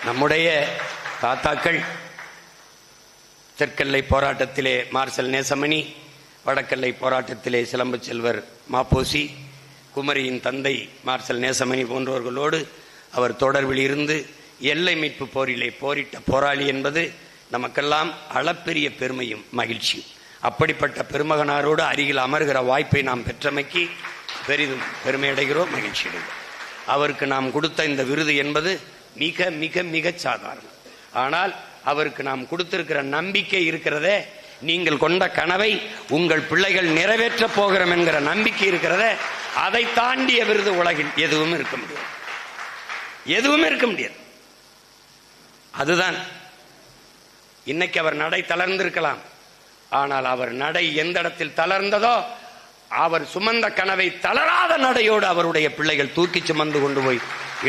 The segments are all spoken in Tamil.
நம்முடைய தாத்தாக்கள் தெற்கெல்லை போராட்டத்திலே மார்சல் நேசமணி, வடக்கெல்லை போராட்டத்திலே சிலம்பு செல்வர் மாப்போசி, குமரியின் தந்தை மார்சல் நேசமணி போன்றவர்களோடு அவர் தொடர்பில் இருந்து எல்லை மீட்பு போரிலே போரிட்ட போராளி என்பது நமக்கெல்லாம் அளப்பெரிய பெருமையும் மகிழ்ச்சியும். அப்படிப்பட்ட பெருமகனாரோடு அருகில் அமர்கிற வாய்ப்பை நாம் பெற்றமைக்கு பெரிதும் பெருமையடைகிறோம், மகிழ்ச்சி அடைகிறோம். அவருக்கு நாம் கொடுத்த இந்த விருது என்பது மிக மிக மிக சாதாரணம். ஆனால் அவருக்கு நாம் கொடுத்திருக்கிற நம்பிக்கை இருக்கிறதே, நீங்கள் கொண்ட கனவை உங்கள் பிள்ளைகள் நிறைவேற்ற போகிறோம் என்கிற நம்பிக்கை இருக்கிறதே, அதை தாண்டிய விருது உலகில் எதுவும் இருக்க முடியாது, எதுவும் இருக்க முடியாது. அதுதான் இன்னைக்கு அவர் நடை தளர்ந்திருக்கலாம், ஆனால் அவர் நடை எந்த இடத்தில் தளர்ந்ததோ அவர் சுமந்த கனவை தளராத நடையோடு அவருடைய பிள்ளைகள் தூக்கி சுமந்து கொண்டு போய்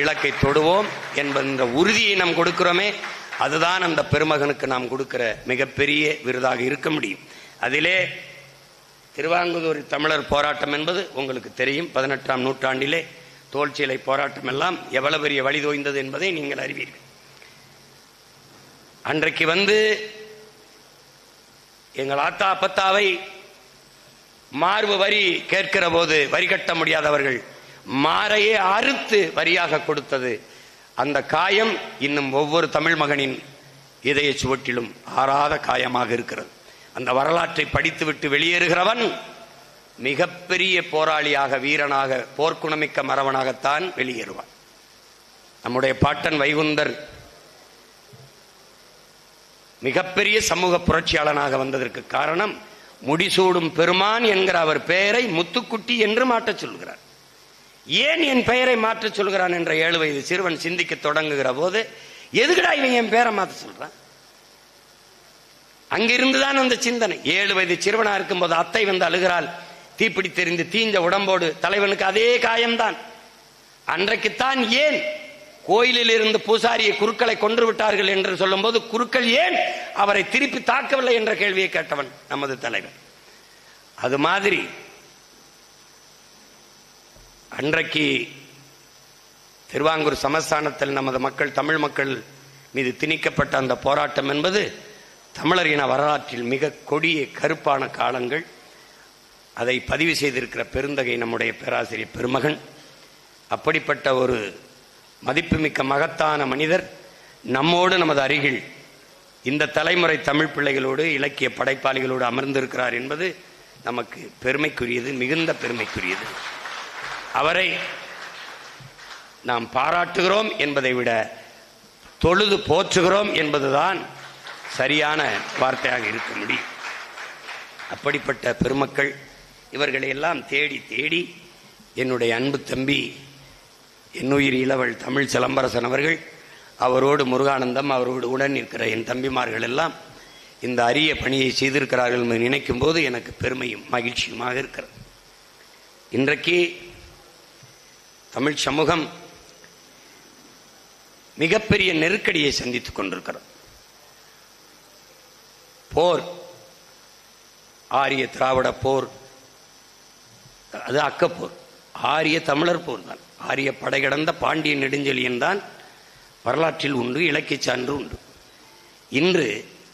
இலக்கை தொடுவோம் என்ற உறுதியை நாம் கொடுக்கிறோமே, அதுதான் அந்த பெருமகனுக்கு நாம் கொடுக்கிற மிகப்பெரிய விருதாக இருக்க முடியும். அதிலே திருவாங்கூர் தமிழர் போராட்டம் என்பது உங்களுக்கு தெரியும். 18ஆம் நூற்றாண்டிலே தோல்சிலை போராட்டம் எல்லாம் எவ்வளவு பெரிய வழி தோய்ந்தது என்பதை நீங்கள் அறிவீர்கள். அன்றைக்கு எங்கள் ஆத்தா அப்பத்தாவை மார்பு வரி கேட்கிற போது வரி கட்ட முடியாதவர்கள் மாரையே அறுத்து வரியாக கொடுத்தது, அந்த காயம் இன்னும் ஒவ்வொரு தமிழ் மகனின் இதய சுவட்டிலும் ஆறாத காயமாக இருக்கிறது. அந்த வரலாற்றை படித்துவிட்டு வெளியேறுகிறவன் மிகப்பெரிய போராளியாக, வீரனாக, போர்க்குணமிக்க மறவனாகத்தான் வெளியேறுவான். நம்முடைய பாட்டன் வைகுந்தர் மிகப்பெரிய சமூக புரட்சியாளனாக வந்ததற்கு காரணம், முடிசூடும் பெருமான் என்கிற அவர் பெயரை முத்துக்குட்டி என்று மாற்றச் சொல்கிறார். ஏன் என் பெயரை மாற்றச் சொல்கிறான் என்ற 7 வயது சிறுவன் சிந்திக்க தொடங்குகிற போது, எதுக்குடா இவன் என் பெயரை மாற்ற சொல்றான்? அங்கிருந்துதான் அந்த சிந்தனை. 7 வயது சிறுவனா இருக்கும்போது அத்தை அழுகிறாள், தீப்பிடி தெரிந்து தீஞ்ச உடம்போடு. தலைவனுக்கு அதே காயம்தான். அன்றைக்குத்தான் ஏன் கோயிலில் இருந்து பூசாரியை குருக்களை கொன்று விட்டார்கள் என்று சொல்லும் போது, குருக்கள் ஏன் அவரை திருப்பி தாக்கவில்லை என்ற கேள்வியை கேட்டவன் நமது தலைவர். அது மாதிரி அன்றைக்கு திருவாங்கூர் சமஸ்தானத்தில் நமது மக்கள், தமிழ் மக்கள் மீது திணிக்கப்பட்ட அந்த போராட்டம் என்பது தமிழர் இன வரலாற்றில் மிக கொடிய கருப்பான காலங்கள். அதை பதிவு செய்திருக்கிற பெருந்தகை நம்முடைய பேராசிரியர் பெருமகன். அப்படிப்பட்ட ஒரு மதிப்புமிக்க மகத்தான மனிதர் நம்மோடு, நமது அருகில் இந்த தலைமுறை தமிழ் பிள்ளைகளோடு, இலக்கிய படைப்பாளிகளோடு அமர்ந்திருக்கிறார் என்பது நமக்கு பெருமைக்குரியது, மிகுந்த பெருமைக்குரியது. அவரை நாம் பாராட்டுகிறோம் என்பதை விட தொழுது போற்றுகிறோம் என்பதுதான் சரியான வார்த்தையாக இருக்க முடியும். அப்படிப்பட்ட பெருமக்கள் இவர்களை எல்லாம் தேடி தேடி என்னுடைய அன்பு தம்பி, என்னுயிர் இளவல் தமிழ் சிலம்பரசன் அவர்கள், அவரோடு முருகானந்தம், அவரோடு உடன் இருக்கிற என் தம்பிமார்கள் எல்லாம் இந்த அரிய பணியை செய்திருக்கிறார்கள் என்று நினைக்கும் போது எனக்கு பெருமையும் மகிழ்ச்சியுமாக இருக்கிறது. இன்றைக்கு தமிழ் சமூகம் மிகப்பெரிய நெருக்கடியை சந்தித்துக் கொண்டிருக்கிறது. போர், ஆரிய திராவிட போர், அது அக்கப்போர். ஆரிய தமிழர் போர் தான். ஆரிய படை கடந்த பாண்டிய நெடுஞ்செழியன் தான் வரலாற்றில் உண்டு, இலக்கிய சான்று உண்டு. இன்று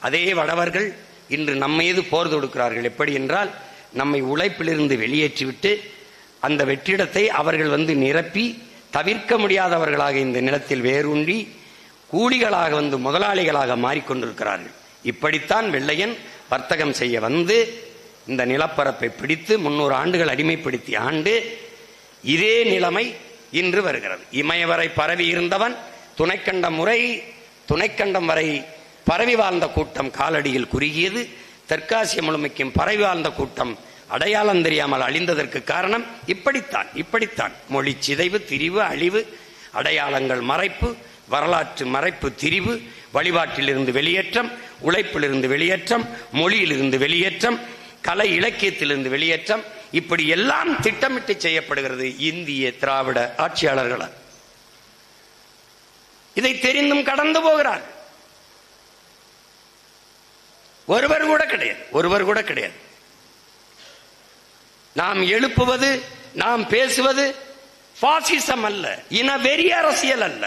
அதே வடவர்கள் இன்று நம்ம மீது போர் தொடுக்கிறார்கள். எப்படி என்றால், நம்மை உழைப்பிலிருந்து வெளியேற்றிவிட்டு அந்த வெற்றிடத்தை அவர்கள் நிரப்பி தவிர்க்க முடியாதவர்களாக இந்த நிலத்தில் வேரூன்றி கூலிகளாக முதலாளிகளாக மாறிக்கொண்டிருக்கிறார்கள். இப்படித்தான் வெள்ளையன் வர்த்தகம் செய்ய இந்த நிலப்பரப்பை பிடித்து 300 ஆண்டுகள் அடிமைப்படுத்தி ஆண்டு இதே நிலைமை இன்று வருகிறது. இமயவரை பரவி இருந்தவன் துணைக்கண்டம் வரை பரவி வாழ்ந்த கூட்டம் காலடியில் குறுகியது. தெற்காசிய முழுமைக்கும் பரவி வாழ்ந்த கூட்டம் அடையாளம் தெரியாமல் அழிந்ததற்கு காரணம் இப்படித்தான் மொழி சிதைவு, திரிவு, அழிவு, அடையாளங்கள் மறைப்பு, வரலாற்று மறைப்பு, திரிவு, வழிபாட்டிலிருந்து வெளியேற்றம், உழைப்பிலிருந்து வெளியேற்றம், மொழியிலிருந்து வெளியேற்றம், கலை இலக்கியத்திலிருந்து வெளியேற்றம், இப்படி எல்லாம் திட்டமிட்டு செய்யப்படுகிறது இந்திய திராவிட ஆட்சியாளர்களால். இதை தெரிந்தும் கடந்து போகிறார். ஒருவர் கூட கிடையாது. நாம் எழுப்புவது, நாம் பேசுவது பாசிசம் அல்ல, இன வெறி அரசியல் அல்ல.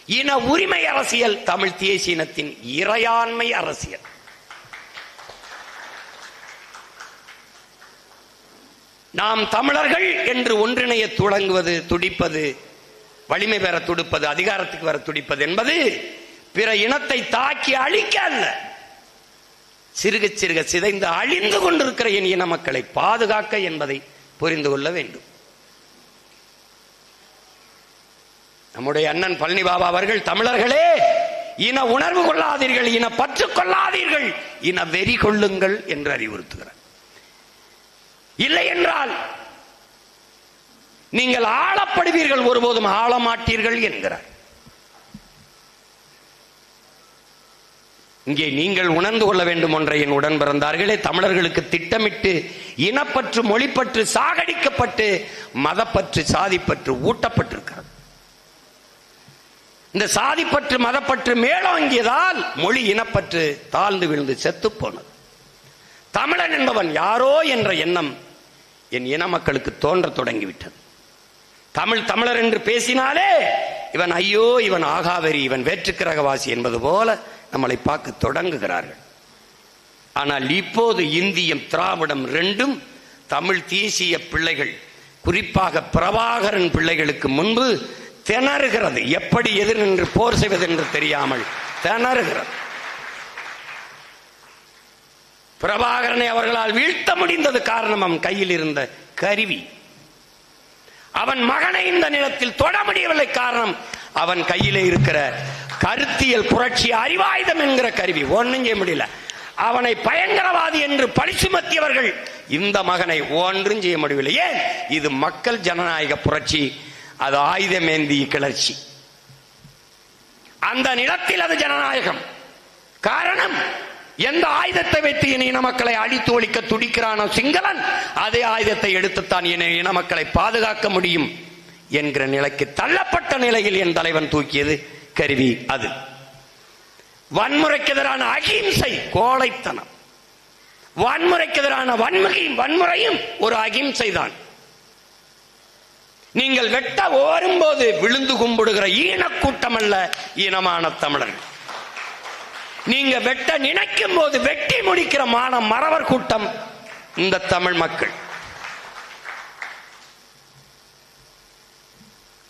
இன உரிமை அரசியல் தமிழ் தேசிய இனத்தின் இறையாண்மை அரசியல். நாம் தமிழர்கள் என்று ஒன்றிணைய தொடங்குவது, துடிப்பது, வலிமை பெற துடிப்பது, அதிகாரத்துக்கு வர துடிப்பது என்பது பிற இனத்தை தாக்கி அழிக்க அல்ல, சிறுக சிறுக சிதைந்து அழிந்து கொண்டிருக்கிற என் இன மக்களை பாதுகாக்க என்பதை புரிந்து கொள்ள வேண்டும். நம்முடைய அண்ணன் பழனி பாபா அவர்கள், தமிழர்களே இன உணர்வு கொள்ளாதீர்கள், இன பற்று கொள்ளாதீர்கள், இன வெறி கொள்ளுங்கள் என்று அறிவுறுத்துகிறார். இல்லை என்றால் நீங்கள் ஆளப்படுவீர்கள், ஒருபோதும் ஆளமாட்டீர்கள் என்கிறார். இங்கே நீங்கள் உணர்ந்து கொள்ள வேண்டும் ஒன்றை, என் உடன் பிறந்தார்களே, தமிழர்களுக்கு திட்டமிட்டு இனப்பற்று, மொழிப்பற்று சாகடிக்கப்பட்டு மதப்பற்று, சாதிப்பற்று ஊட்டப்பட்டிருக்கிறது. இந்த சாதிப்பற்று, மதப்பற்று மேலோங்கியதால் மொழி இனப்பற்று தாழ்ந்து விழுந்து செத்து போனது. தமிழன் என்பவன் யாரோ என்ற எண்ணம் என் இன மக்களுக்கு தோன்ற தொடங்கிவிட்டது. தமிழர் என்று பேசினாலே இவன் ஐயோ, இவன் ஆகாவரி, இவன் வேற்றுக்கிரகவாசி என்பது போல நம்மளை பார்க்க தொடங்குகிறார்கள். ஆனால் இப்போது இந்தியம், திராவிடம் ரெண்டும் தமிழ் தேசிய பிள்ளைகள், குறிப்பாக பிரபாகரன் பிள்ளைகளுக்கு முன்பு திணறுகிறது. எப்படி எதிர் நின்று போர் செய்வது என்று தெரியாமல் திணறுகிறது. பிரபாகரனை அவர்களால் வீழ்த்த முடிந்தது காரணம் அவன் கையில் இருந்த கருவி. அவன் மகனை இந்த நிலத்தில் தொட முடியவில்லை காரணம் அவன் கையிலே இருக்கிற கருத்தியல் புரட்சி அறிவாயுதம் என்கிற கருவி. ஒன்றும் செய்ய முடியல. அவனை பயங்கரவாதி என்று பழி சுமத்தியவர்கள் இந்த மகனை ஒன்றும் செய்ய முடியவில்லை. ஏன்? இது மக்கள் ஜனநாயக புரட்சி, அது ஆயுதமேந்தி கிளர்ச்சி. அந்த நிலத்தில் அது ஜனநாயகம். காரணம், எந்த ஆயுதத்தை வைத்து இன மக்களை அழித்து ஒழிக்க துடிக்கிறானோ சிங்களன், அதே ஆயுதத்தை எடுத்துத்தான் இன மக்களை பாதுகாக்க முடியும் என்கிற நிலைக்கு தள்ளப்பட்ட நிலையில் என் தலைவன் தூக்கியது கருவி. அது வன்முறைக்கு எதிரான அகிம்சை, கோழைத்தனம். வன்முறைக்கு எதிரான வன்முறையும் ஒரு அகிம்சை தான். நீங்கள் வெட்ட ஓரும்போது விழுந்து கும்பிடுகிற ஈனக்கூட்டம் அல்ல ஈனமான தமிழர்கள். நீங்க வெட்ட நினைக்கும் போது வெட்டி முடிக்கிற மறவர் கூட்டம் இந்த தமிழ் மக்கள்.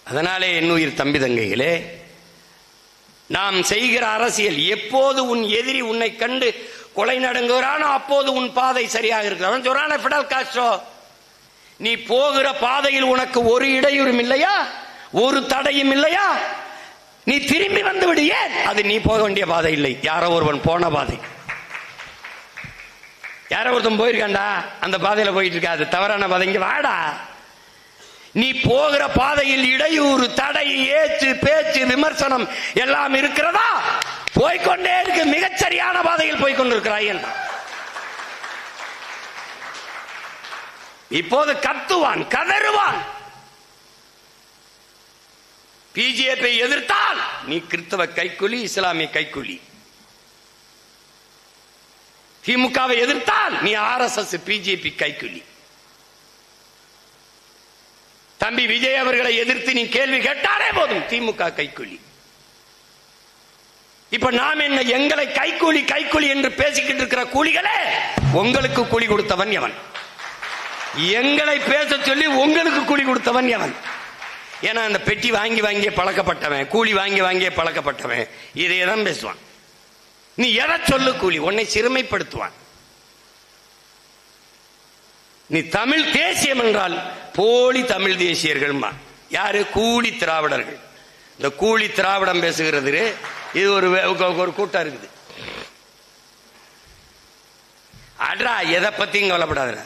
அதனாலே என்னுயிர் தம்பி தங்கைகளே, நாம் செய்கிற அரசியல், எப்போது உன் எதிரி உன்னை கண்டு கொலை நடுங்குகிறானோ அப்போது உன் பாதை சரியாக இருக்கிறான் சொல்றான பிடல் காஸ்ட்ரோ. நீ போகிற பாதையில் உனக்கு ஒரு இடையூறும் இல்லையா, ஒரு தடையும் இல்லையா, நீ திரும்பி வந்து விடு. ஏன்? அது நீ போக வேண்டிய பாதை இல்லை, யாரோ ஒருவன் போன பாதை. யாரோ ஒருத்தன் போயிருக்காண்டா, அந்த பாதையில போயிட்டு இருக்கா, அது தவறான பாதை, இங்க வாடா. நீ போகிற பாதையில் இடையூறு, தடை, ஏச்சு, பேச்சு, விமர்சனம் எல்லாம் இருக்கிறதா? போய்கொண்டே இருக்கு, மிகச்சரியான பாதையில் போய்கொண்டிருக்கிறாய் என்று இப்போது கத்துவான், கதறுவான். பிஜேபி எதிர்த்தால் நீ கிறிஸ்தவ கைக்கூலி, இஸ்லாமிய கைக்கூலி. திமுகவை எதிர்த்தால் நீ RSS, பிஜேபி கைக்கூலி. தம்பி விஜய் அவர்களை எதிர்த்து நீ கேள்வி கேட்டாலே போதும், திமுக கைக்கூலி. இப்ப நாம் என்ன, எங்களை கைக்கூலி கைக்கூலி என்று பேசிக்கிட்டு இருக்கிற கூலிகளே, உங்களுக்கு கூலி கொடுத்தவன் எவன்? எங்களை பேச சொல்லி உங்களுக்கு கூலி கொடுத்தவன் எவன்? ஏன்னா அந்த பெட்டி வாங்கி வாங்கியே பழக்கப்பட்டவன், கூலி வாங்கி வாங்கியே பழக்கப்பட்டவன் இதையதான் பேசுவான். நீ எதை சொல்லு கூலி, உன்னை சிறுமைப்படுத்துவான். நீ தமிழ் தேசியம் என்றால் போலி தமிழ் தேசியர்கள். யாரு? கூலி திராவிடர்கள். இந்த கூலி திராவிடம் பேசுகிறது இது ஒரு கூட்டம் இருக்குது. அட்ரா, எதை பத்தியும் கவலைப்படாத.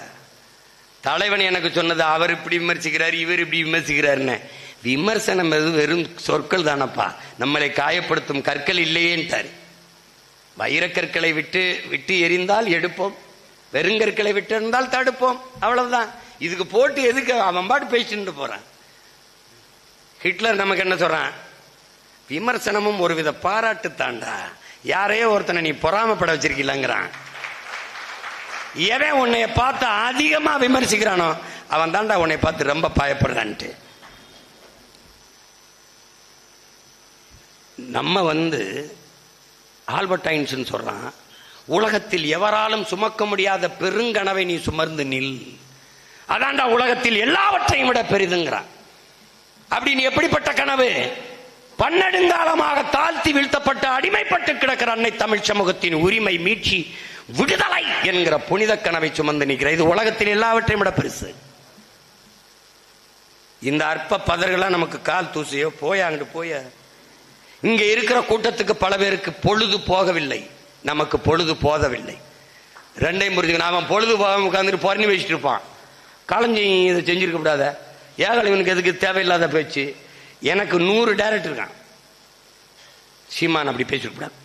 தலைவன் எனக்கு சொன்னது, அவர் இப்படி விமர்சிக்கிறார், இவர் இப்படி விமர்சிக்கிறாருன்னு. விமர்சனம் வெறும் சொற்கள் தானப்பா, நம்மளை காயப்படுத்தும் கற்கள் இல்லையேன்ட்டாரு. வைரக்கற்களை விட்டு விட்டு எரிந்தால் எடுப்போம், வெறுங்கற்களை விட்டு இருந்தால் தடுப்போம், அவ்வளவுதான். இதுக்கு போட்டு எதுக்கு அவன் பாட்டு பேசிட்டு போறான். ஹிட்லர் நமக்கு என்ன சொல்றான்? விமர்சனமும் ஒருவித பாராட்டு தாண்டா. யாரையோ ஒருத்தனை நீ பொறாமப்பட வச்சிருக்கீங்கிறான். எவன் உன்னைய பார்த்து அதிகமா விமர்சிக்கிறானோ அவன் தாண்டா உன்னை பார்த்து ரொம்ப பயப்படுறான்ட்டு. நம்ம ஆல்பர்ட் ஐன்ஸ்டீன் சொல்றான், உலகத்தில் எவராலும் சுமக்க முடியாத பெருங்கனவை நீ சுமர்ந்து நில், அதான்டா உலகத்தில் எல்லாவற்றையும் விட பெரிதுங்கிறான். அப்படி நீ எப்படிப்பட்ட கனவு? பன்னெடுங்காலமாக தாழ்த்தி வீழ்த்தப்பட்ட அடிமைப்பட்டு கிடக்கிற அன்னை தமிழ் சமூகத்தின் உரிமை மீட்சி விடுதலை என்கிற புனித கனவை சுமந்து நிற்கிற. இது உலகத்தில் எல்லாவற்றையும் விட பெருசு. இந்த அற்ப பதர்கள்லாம் நமக்கு கால் தூசியோ. போய அங்கிட்டு போய. இங்க இருக்கிற கூட்டத்துக்கு பல பேருக்கு பொழுது போகவில்லை, நமக்கு பொழுது போதவில்லை. ரெண்டையும் புரிஞ்சுக்க. நாம பொழுது போகாம உட்காந்துட்டு பொறணி வச்சுட்டு இருப்பான். கலைஞ்சி இதை செஞ்சிருக்க கூடாத, ஏகலை இவனுக்கு எதுக்கு தேவையில்லாத பேச்சு. எனக்கு 100 டைரக்டர் இருக்கான். சீமான் அப்படி பேசிருக்கூடாது.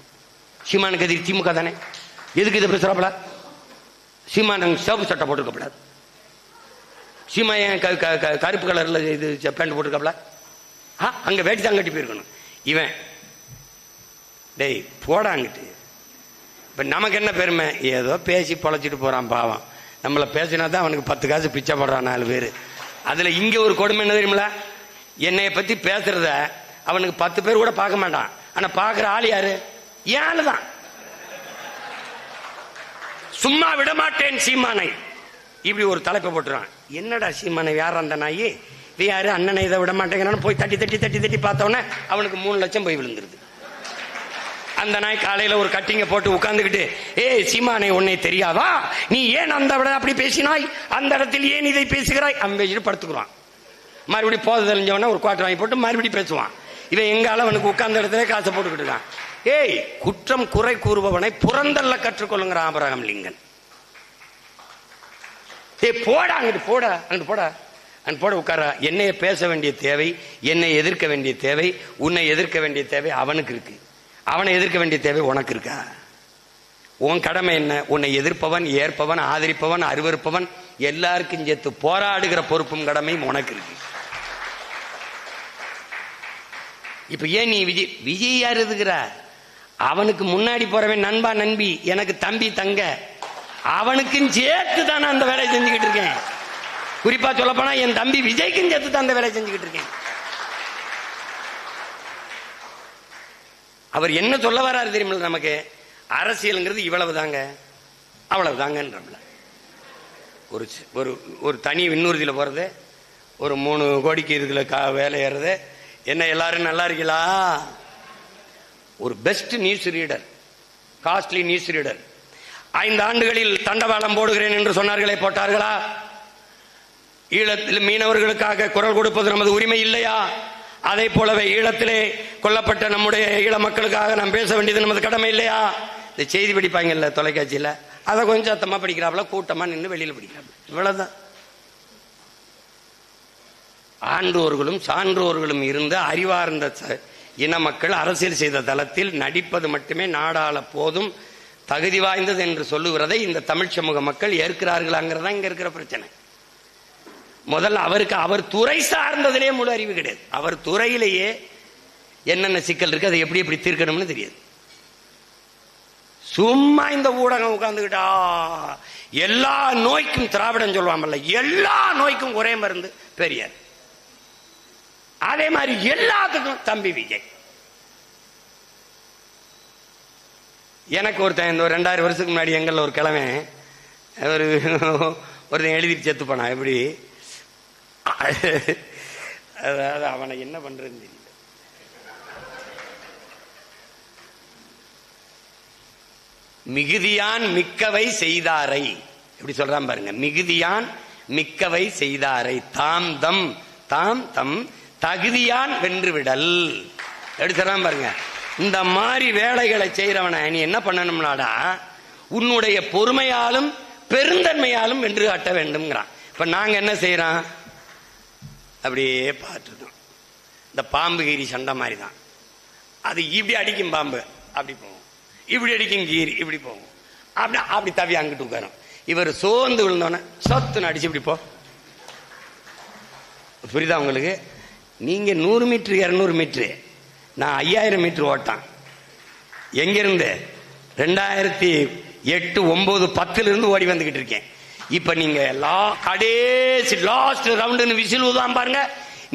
சீமானுக்கு எதிர்க்கு திமுக தானே, எதுக்கு இதை பேசுறாப்பல? சீமான் சிவப்பு சட்டை போட்டிருக்கப்படாது. சீமா ஏன் கருப்பு கலர்ல இது பேண்ட் போட்டிருக்காப்ல? அங்க வேட்டி தான் கட்டி போயிருக்கணும். இவன் டேய் போடாங்கிட்டு. இப்ப நமக்கு என்ன பெருமை? ஏதோ பேசி பொழைச்சிட்டு போறான் பாவம். நம்மளை பேசினா தான் அவனுக்கு 10 காசு பிச்சை போடுறான் 4 பேர். அதுல இங்க ஒரு கொடுமை என்ன தெரியுமில? என்னைய பத்தி பேசுறத அவனுக்கு 10 பேர் கூட பார்க்க மாட்டான். ஆனா பாக்குற ஆள் யாரு? ஏன் ஆளுதான். சும்மா விட மாட்டேன் சீமானை, இப்படி ஒரு தலைப்பை போட்டுறான். என்னடா சீமானை யார் அந்த நாயி? இது யாரு? அண்ணனை இதை விட மாட்டேங்கிறான்னு போய் தட்டி தட்டி தட்டி தட்டி பார்த்தோன்னே அவனுக்கு 3 லட்சம் போய் விழுந்துருது. அந்த நாய் காலையில ஒரு கட்டிங்க போட்டு உட்கார்ந்துக்கிட்டு, ஏய் சீமானை உன்னை தெரியாதா, நீ ஏன் அந்த விட அப்படி பேசினாய், அந்த இடத்தில் ஏன் இதை பேசுகிறாய், அவன் பேசிட்டு படுத்துக்குறான். மறுபடியும் போத தெரிஞ்சவன ஒரு குவார்டர் வாங்கி போட்டு மறுபடியும் பேசுவான். இவன் எங்கால அவனுக்கு உட்கார்ந்த இடத்துல காசை போட்டுக்கிட்டு இருக்கான். ஏய், குற்றம் குறை கூறுபவனை புறந்தல்ல கற்றுக்கொள்ளுங்கிற ஆபிரகாம் லிங்கன். ஏய் போடா அங்கிட்டு, போடா அங்கிட்டு, போடா அங்கிட்டு, போட உட்கார. என்னைய பேச வேண்டிய தேவை, என்னை எதிர்க்க வேண்டிய தேவை, உன்னை எதிர்க்க வேண்டிய தேவை அவனுக்கு இருக்கு. அவனை எதிர்க்க வேண்டிய தேவை உனக்கு இருக்கா? உன் கடமை என்ன? உன்னை எதிர்ப்பவன், ஏற்பவன், ஆதரிப்பவன், அருவருப்பவன் எல்லாருக்கும் சேர்த்து போராடுகிற பொறுப்பும் கடமையும் உனக்கு இருக்கு. இப்ப ஏன் நீ விஜய் யார் எதுக்குற? அவனுக்கு முன்னாடி போறவன் நண்பா நண்பி, எனக்கு தம்பி தங்க, அவனுக்கும் சேர்த்து தான் நான் அந்த வேலையை செஞ்சுக்கிட்டு இருக்கேன். குறிப்பா சொல்ல போனா என் தம்பி விஜய்க்கும் சேர்த்து தான் அந்த வேலையை செஞ்சுக்கிட்டு இருக்கேன். அவர் என்ன சொல்ல வராரு தெரியுமில்ல? நமக்கு அரசியல்ங்கிறது இவ்வளவு தாங்க, அவ்வளவு தாங்கன்றல. ஒரு தனி விண்ணூர்தியில போறது, ஒரு 3 கோடிக்கு இதுல வேலை ஏறது, என்ன எல்லாரும் நல்லா இருக்கீங்களா? ஒரு best news reader, costly news reader. 5 ஆண்டுகளில் தண்டவாளம் போடுகிறேன் என்று சொன்னார்களே, போட்டார்களா? ஈழத்தில் மீனவர்களுக்காக குரல் கொடுப்பது நமது உரிமை இல்லையா? அதே போலவே ஈழத்திலே கொல்லப்பட்ட நம்முடைய ஈழ மக்களுக்காக நாம் பேச வேண்டியது நமது கடமை இல்லையா? இந்த செய்தி படிப்பாங்கல்ல தொலைக்காட்சியில், அதை கொஞ்சம் சத்தமா படிக்கிறாப்புல, கூட்டமா நின்று வெளியில படிக்கிறாப்புல. இவ்வளவுதான். ஆன்றோர்களும் சான்றோர்களும் இருந்த அறிவார்ந்த இன மக்கள் அரசியல் செய்த தளத்தில் நடிப்பது மட்டுமே நாடாள போதும், தகுதி வாய்ந்தது என்று சொல்லுகிறதை இந்த தமிழ் சமூக மக்கள் ஏற்கிறார்களாங்கிறதா இங்க இருக்கிற பிரச்சனை. முதல்ல அவருக்கு அவர் துறை சார்ந்ததிலே முழு அறிவு கிடையாது. அவர் துறையிலேயே என்னென்ன சிக்கல் இருக்கு, அதை எப்படி எப்படி தீர்க்கணும்னு தெரியாது. சும்மா இந்த ஊடகம் உட்கார்ந்துக்கிட்டா எல்லா நோய்க்கும் திராவிடம் சொல்லுவாங்கல்ல, எல்லா நோய்க்கும் ஒரே மருந்து பெரியார். அதே மாதிரி எல்லாத்துக்கும் தம்பி விஜய். எனக்கு ஒருத்தன் இந்த 2000 வருஷத்துக்கு முன்னாடி எங்கள்ல ஒரு கிழமை ஒருத்தன் எழுதிட்டு செத்து போனான். எப்படி? அதாவது அவனை என்ன பண்றதுன்னு தெரியல. மிகுதியான் மிக்கவை செய்தாரை, எப்படி சொல்றான் பாருங்க. மிகுதியான் மிக்கவை செய்தாரை தாம் தம் தாம் தம் தகுதியான் வென்று விடல், எப்படி சொல்றான் பாருங்க. இந்த மாதிரி வேலைகளை செய்யறவனை நீ என்ன பண்ணணும்னாடா, உன்னுடைய பொறுமையாலும் பெருந்தன்மையாலும் வென்று காட்ட வேண்டும்ங்கிறான். இப்ப நாங்க என்ன செய்யறோம்? அப்படியே பார்த்துட்டோம். இந்த பாம்பு கீரி சண்டை மாதிரி தான். அது இப்படி அடிக்கும் பாம்பு அப்படி போகும், இப்படி அடிக்கும் கீரி இப்படி போகும், அப்படி அப்படி தவி அங்கிட்டு உட்காரும். இவர் சோர்ந்து விழுந்தோன்னே சொத்துன்னு அடிச்சு இப்படி போ. புரியுதா உங்களுக்கு? நீங்க 100 மீட்டர் 200 மீட்டரு, நான் 5000 மீட்டர் ஓட்டான். எங்கிருந்து? 2008, 9, 10 இருந்து ஓடி வந்துகிட்டு இருக்கேன். இப்ப நீங்க கடைசி லாஸ்ட் ரவுண்டுன்னு விசில் ஊதான் பாருங்க,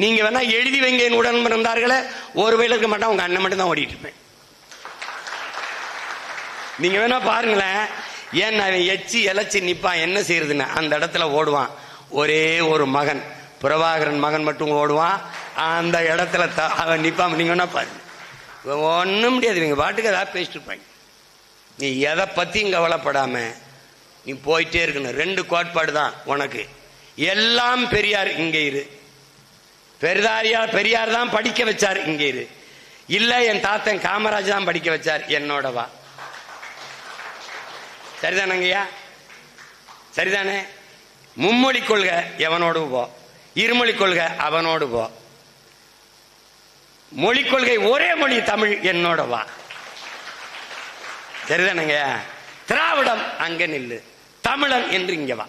நீங்க வேணா எழுதி வைங்க. உடன் பிறந்தார்களே ஒருவேளை இருக்க மாட்டான், உங்க அண்ணன் மட்டும் தான் ஓடிட்டு இருப்பேன். நீங்க வேணா பாருங்களேன். ஏன் எச்சி இலைச்சி நிப்பான், என்ன செய்யறதுன்னு அந்த இடத்துல ஓடுவான். ஒரே ஒரு மகன் பிரபாகரன் மகன் மட்டும் ஓடுவான், அந்த இடத்துல அவன் நிப்பான். நீங்க வேணா பாருங்க, ஒன்னும் முடியாது. இவங்க பாட்டுக்கு ஏதாவது பேசிட்டு இருப்பாங்க. நீ எதை பத்தியும் கவலைப்படாம நீ போயிட்டே இருக்கணும். 2 கோட்பாடு தான் உனக்கு. எல்லாம் பெரியார், இங்க இரு. பெரியார் தான் படிக்க வச்சார், இங்க இரு. இல்ல என் தாத்தன் காமராஜ் தான் படிக்க வச்சார், என்னோட வா. சரிதானங்கய்யா? சரிதானே? மும்மொழி கொள்கை எவனோடு போ, இருமொழி கொள்கை அவனோடு போ. மொழி கொள்கை ஒரே மொழி தமிழ், என்னோட வா. சரிதானங்க? திராவிடம் அங்க நில்லு, தமிழன் என்று இங்க வா.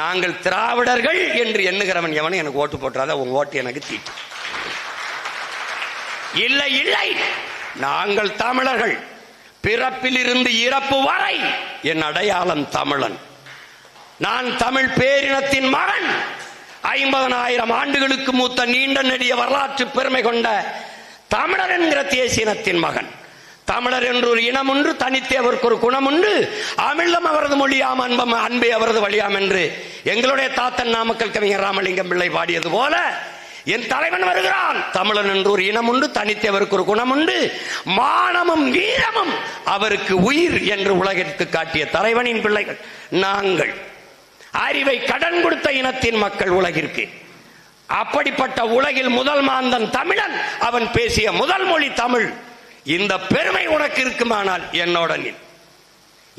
நாங்கள் திராவிடர்கள் என்று எண்ணுகிறவன் எவனும் எனக்கு ஓட்டு போட்டுறாத, உன் ஓட்டு எனக்கு தீட்டு. இல்லை இல்லை, நாங்கள் தமிழர்கள், பிறப்பில் இருந்து இறப்பு வரை என் அடையாளம் தமிழன். நான் தமிழ் பேரினத்தின் மகன். 50,000 ஆண்டுகளுக்கு மூத்த நீண்ட நெடிய வரலாற்று பெருமை கொண்ட தமிழர் என்கிற தேசியனத்தின் மகன். தமிழர் என்று ஒரு இனம் உண்டு, தனித்தே அவருக்கு ஒரு குணம் உண்டு. அமிழ்தம் அவரது மொழியாம், அன்பம் அன்பே அவரது வழியாம் என்று எங்களுடைய தாத்தன் நாமக்கல் கவிஞர் ராமலிங்கம் பிள்ளை பாடியது போல என் தலைவன் வருகிறான். தமிழன் என்று ஒரு இனம் உண்டு, தனித்தே அவருக்கு ஒரு குணம் உண்டு. மானமும் வீரமும் அவருக்கு உயிர் என்று உலகிற்கு காட்டிய தலைவனின் பிள்ளைகள் நாங்கள். அறிவை கடன் கொடுத்த இனத்தின் மக்கள் உலகிற்கு. அப்படிப்பட்ட உலகில் முதல் மாந்தன் தமிழன். அவன் பேசிய முதல் மொழி தமிழ். இந்த பெருமை உனக்கு இருக்குமானால் என்னோட நில்.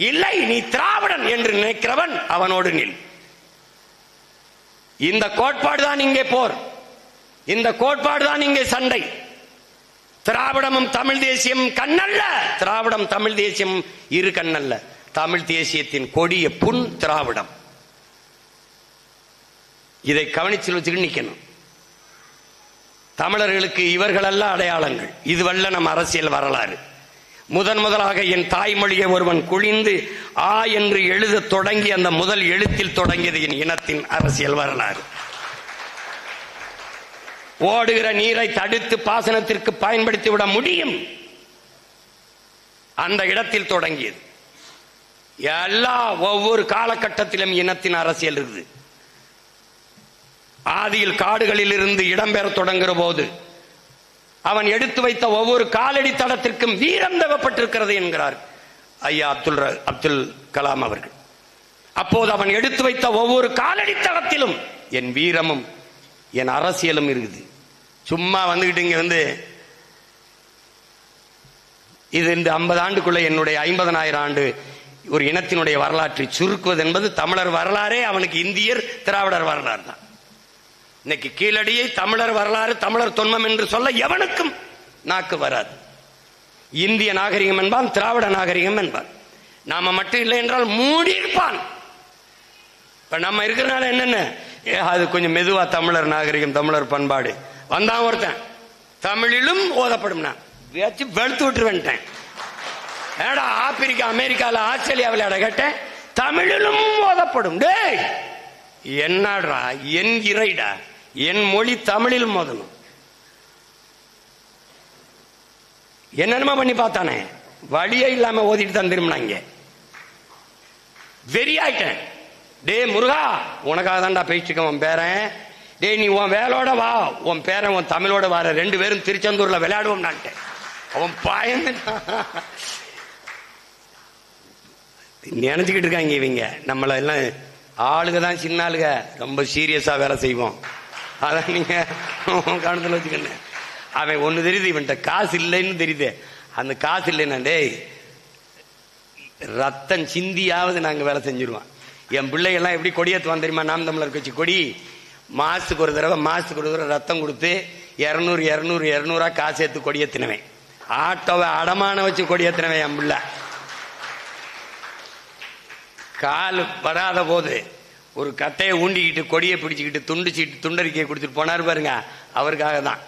இல்லை, நீ திராவிடன் என்று நினைக்கிறவன் அவனோடு நில். இந்த கோட்பாடுதான் இங்கே போர், இந்த கோட்பாடுதான் இங்கே சண்டை. திராவிடமும் தமிழ் தேசியம் கண்ணல்ல, திராவிடம் தமிழ் தேசியம் இரு கண்ணல்ல. தமிழ் தேசியத்தின் கொடிய புண் திராவிடம். இதை கவனிச்சு வச்சுக்கிட்டு நிக்கணும். தமிழர்களுக்கு இவர்களல்ல அடையாளங்கள். இதுவல்ல நம் அரசியல் வரலாறு. முதலாக என் தாய்மொழியை ஒருவன் குழிந்து ஆ என்று எழுத தொடங்கி அந்த முதல் எழுத்தில் தொடங்கியது என் இனத்தின் அரசியல் வரலாறு. ஓடுகிற நீரை தடுத்து பாசனத்திற்கு பயன்படுத்தி விட முடியும், அந்த இடத்தில் தொடங்கியது. எல்லா ஒவ்வொரு காலகட்டத்திலும் இனத்தின் அரசியல் இருக்குது. ஆதியில் காடுகளில் இருந்து இடம்பெற தொடங்குகிற போது அவன் எடுத்து வைத்த ஒவ்வொரு காலடி தடத்திற்கும் வீரம் தேவைப்பட்டிருக்கிறது என்கிறார் ஐயா அப்துல் கலாம் அவர்கள். அப்போது அவன் எடுத்து வைத்த ஒவ்வொரு காலடி தடத்திலும் என் வீரமும் என் அரசியலும் இருக்குது. சும்மா வந்துகிட்டு இங்க வந்து இது இந்த 50 ஆண்டுக்குள்ள என்னுடைய 50,000 ஆண்டு ஒரு இனத்தினுடைய வரலாற்றை சுருக்குவது என்பது தமிழர் வரலாறே அவனுக்கு இந்தியர் திராவிடர் வரலாறு தான். இன்னைக்கு கீழடியை தமிழர் வரலாறு, தமிழர் தொன்மம் என்று சொல்ல எவனுக்கும் நாக்கு வராது. இந்திய நாகரிகம் என்பான், திராவிட நாகரிகம் என்பான். நாம மட்டும் இல்லை என்றால் மூடி இருப்பான். இப்ப நம்ம இருக்கிறனால என்னென்ன அது கொஞ்சம் மெதுவா தமிழர் நாகரிகம், தமிழர் பண்பாடு வந்தான் ஒருத்தன். தமிழிலும் ஓதப்படும். நான் வெளுத்து விட்டு வந்துட்டேன். ஏடா ஆப்பிரிக்கா, அமெரிக்கால, ஆஸ்திரேலியாவில் கேட்டேன், தமிழிலும் ஓதப்படும். டேய் என்னடா, என் இறைடா, என் மொழி தமிழில் மோதணும். என்னென்னமா பண்ணி பார்த்தானே, வழியே இல்லாம ஓதிட்டு தான் திரும்பினாங்க. வெறியாயிட்டேன். டே முருகா, உனக்காக தான்டா பேசிட்டு உன் பேரன். டே நீ உன் வேலோட வா, உன் பேரன் உன் தமிழோட வர, 2 பேரும் திருச்செந்தூர்ல விளையாடுவோம் நான்ட்டேன். அவன் பயந்து நினைச்சுக்கிட்டு இருக்காங்க இவங்க. நம்மள எல்லாம் ஆளுக தான் சின்ன ஆளுக, ரொம்ப சீரியஸா வேலை செய்வோம். அதான் நீங்க கவனத்தில் வச்சுக்கணும். அவன் ஒண்ணு தெரியுது, இவன்கிட்ட காசு இல்லைன்னு தெரியுது. அந்த காசு இல்லைன்னா டேய் ரத்தம் சிந்தியாவது நாங்க வேலை செஞ்சிருவோம். என் பிள்ளைகள்லாம் எப்படி கொடியேற்றுவான் தெரியுமா? நாம் தமிழர் கட்சி கொடி மாசத்துக்கு ஒரு தடவை ரத்தம் கொடுத்து 200 காசு ஏத்து கொடியேற்றினவன். ஆட்டோவை அடமான வச்சு கொடியேற்றினவன் என் பிள்ளை. கால் வராத போது ஒரு கட்டையை ஊண்டிக்கிட்டு கொடியை பிடிச்சிக்கிட்டு துண்டறிக்கையை கொடுத்துட்டு போனார் பாருங்க. அவருக்காக தான்.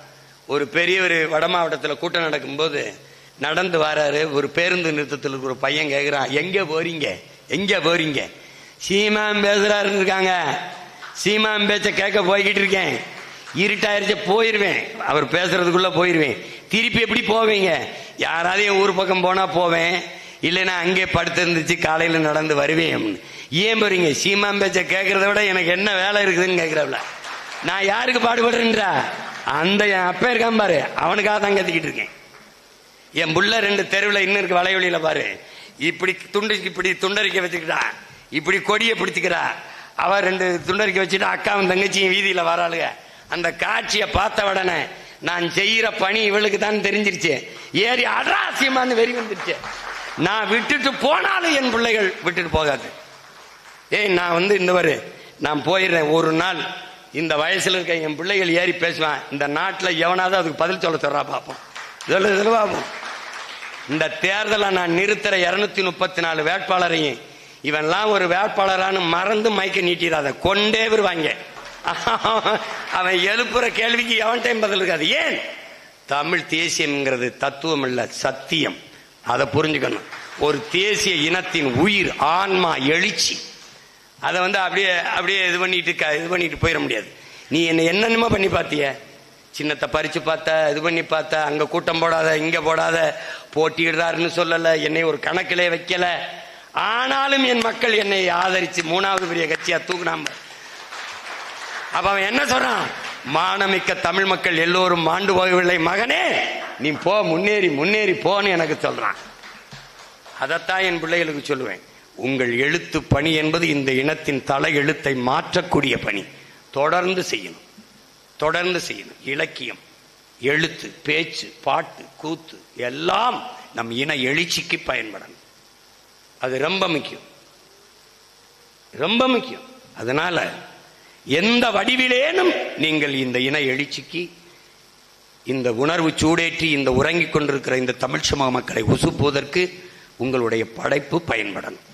ஒரு பெரிய ஒரு வட மாவட்டத்தில் கூட்டம் நடக்கும்போது நடந்து வராரு. ஒரு பேருந்து நிறுத்தத்தில் ஒரு பையன் கேட்கிறான், எங்க போறீங்க? சீமான் பேசுறாரு இருக்காங்க. சீமான் பேச்ச கேட்க போய்கிட்டு இருக்கேன். இருட்டாயிருச்சு போயிருவேன், அவர் பேசுறதுக்குள்ள போயிருவேன். திருப்பி எப்படி போவீங்க? யாராவது என் ஊர் பக்கம் போனா போவேன், இல்லைன்னா அங்கே படுத்து இருந்துச்சு காலையில நடந்து வருவேன். ஏன் போறீங்க? சீமான் பேச்ச கேட்கறத விட எனக்கு என்ன வேலை இருக்குதுன்னு கேட்கிறவள. நான் யாருக்கு பாடுபடுறேன்றா? அந்த என் அப்ப இருக்கான் பாரு, அவனுக்காக தான் கத்திக்கிட்டு இருக்கேன். என் புள்ள 2 தெருவில் இன்னும் இருக்கு, வளைவழியில பாரு, இப்படி இப்படி துண்டறிக்கை வச்சுக்கிட்டா, இப்படி கொடியை பிடிச்சிக்கிறா. அவ 2 துண்டறிக்கை வச்சுட்டு அக்காவும் தங்கச்சியும் வீதியில வராளுங்க. அந்த காட்சியை பார்த்த உடனே நான் செய்யற பணி இவளுக்கு தான் தெரிஞ்சிருச்சு. ஏறி அடாசியமானு வெறி வந்துருச்சு. நான் விட்டுட்டு போனாலும் என் பிள்ளைகள் விட்டுட்டு போகாது. நான் இந்த வரு நான் போயிடுறேன். ஒரு நாள் இந்த வயசுல இருக்க என் பிள்ளைகள் ஏறி பேசுவான். இந்த நாட்டில் எவனாவது அதுக்கு பதில் சொல்ல சொல்றா பார்ப்போம். பார்ப்போம். இந்த தேர்தலை நான் நிறுத்துற 234 வேட்பாளரையும் இவன்லாம் ஒரு வேட்பாளரானு மறந்து மைக்க நீட்டிடாத, கொண்டே வருவாங்க. அவன் எழுப்புற கேள்விக்கு எவன் டைம் பதில் இருக்காது. ஏன்? தமிழ் தேசியம்ங்கிறது தத்துவம் இல்ல, சத்தியம். அதை புரிஞ்சுக்கணும். ஒரு தேசிய இனத்தின் உயிர், ஆன்மா, எழுச்சி. அதை அப்படியே இது பண்ணிட்டு போயிட முடியாது. நீ என்னென்னமோ பண்ணி பார்த்திய, சின்னத்தை பறிச்சு பார்த்த, இது பண்ணி பார்த்த, அங்க கூட்டம் போடாத, இங்க போடாத, போட்டியிடுறாருன்னு சொல்லல, என்னை ஒரு கணக்கிலே வைக்கல. ஆனாலும் என் மக்கள் என்னை ஆதரிச்சு 3வது பெரிய கட்சியா தூக்குனாம. அப்ப அவன் என்ன சொல்றான்? மானமிக்க தமிழ் மக்கள் எல்லோரும் மாண்டு போகவில்லை மகனே, நீ போ, முன்னேறி முன்னேறி போன்னு எனக்கு சொல்றான். அதைத்தான் என் பிள்ளைகளுக்கு சொல்லுவேன். உங்கள் எழுத்து பணி என்பது இந்த இனத்தின் தலை எழுத்தை மாற்றக்கூடிய பணி. தொடர்ந்து செய்யணும், தொடர்ந்து செய்யணும். இலக்கியம், எழுத்து, பேச்சு, பாட்டு, கூத்து எல்லாம் நம் இன எழுச்சிக்கு பயன்படணும். அது ரொம்ப முக்கியம், ரொம்ப முக்கியம். அதனால எந்த வடிவிலேனும் நீங்கள் இந்த இன எழுச்சிக்கு, இந்த உணர்வு சூடேற்றி இந்த உறங்கிக் கொண்டிருக்கிற இந்த தமிழ் சமூக மக்களை உசுப்புவதற்கு உங்களுடைய படைப்பு பயன்படணும்.